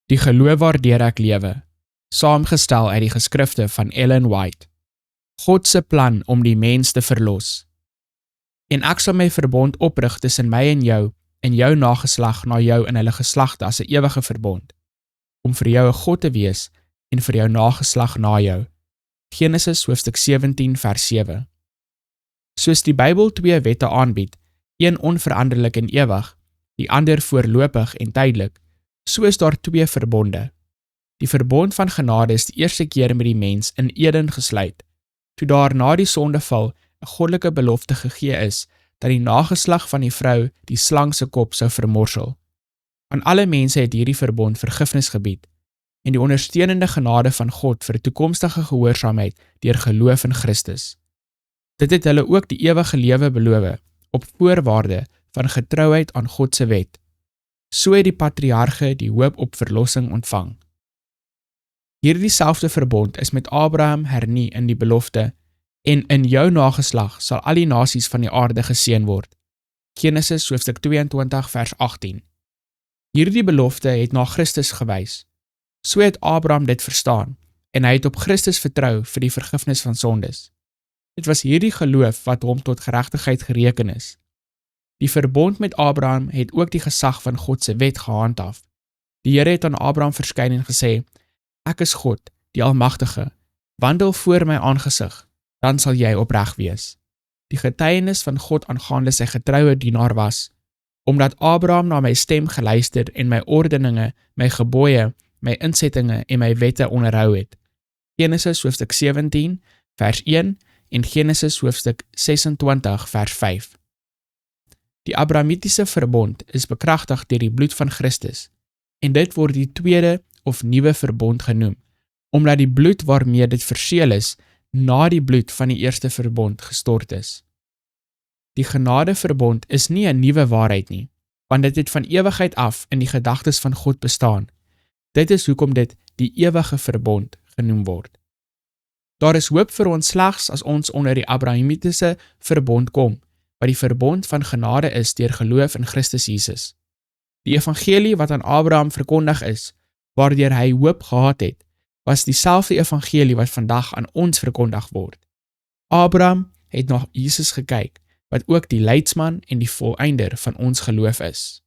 Die geloof waardeur ek lewe, saamgestel uit die geskrifte van Ellen White. God se plan om die mens te verlos. En ek sal my verbond oprig tussen my en jou nageslag na jou in hulle geslagte as 'n ewige verbond, om vir jou 'n God te wees en vir jou nageslag na jou. Genesis hoofstuk 17 vers 7. Soos die Bybel 2 wette aanbied, een onveranderlik en ewig, die ander voorlopig en tydelik, so is daar 2 verbonde. Die verbond van genade is die eerste keer met die mens in Eden gesluit, toe daar na die sondeval 'n goddelike belofte gegee is, dat die nageslag van die vrou die slang se kop sou vermorsel. Aan alle mense het hierdie verbond vergifnis gebied, en die ondersteunende genade van God vir toekomstige gehoorsaamheid deur geloof in Christus. Dit het hulle ook die ewige lewe beloof, op voorwaarde van getrouheid aan God se wet. So het die patriarge die hoop op verlossing ontvang. Hierdie selfde verbond is met Abraham hernie in die belofte, en in jou nageslag sal al die nasies van die aarde geseën word. Genesis hoofstuk 22 vers 18. Hierdie belofte het na Christus gewys. So het Abraham dit verstaan, en hy het op Christus vertrou vir die vergifnis van sondes. Dit was hierdie geloof wat hom tot geregtigheid gereken is. Die verbond met Abraham het ook die gesag van God se wet gehandhaaf. Die Here het aan Abraham verskyn en gesê, ek is God, die Almagtige, wandel voor my aangesig, dan sal jy opreg wees. Die getuienis van God aangaande sy getroue dienaar was, omdat Abraham na my stem geluister en my ordeninge, my gebooie, my insettinge en my wette onderhou het. Genesis hoofstuk 17 vers 1 en Genesis hoofstuk 26 vers 5. Die Abrahamitiese verbond is bekragtig deur die bloed van Christus, en dit word die tweede of nuwe verbond genoem, omdat die bloed waarmee dit verseël is, na die bloed van die eerste verbond gestort is. Die genadeverbond is nie 'n nuwe waarheid nie, want dit het van ewigheid af in die gedagtes van God bestaan. Dit is hoekom dit die ewige verbond genoem word. Daar is hoop vir ons slegs as ons onder die Abrahamitiese verbond kom, wat die verbond van genade is deur geloof in Christus Jesus. Die evangelie wat aan Abraham verkondig is, waardeur hy hoop gehad het, was dieselfde evangelie wat vandag aan ons verkondig word. Abraham het na Jesus gekyk, wat ook die leidsman en die volëinder van ons geloof is.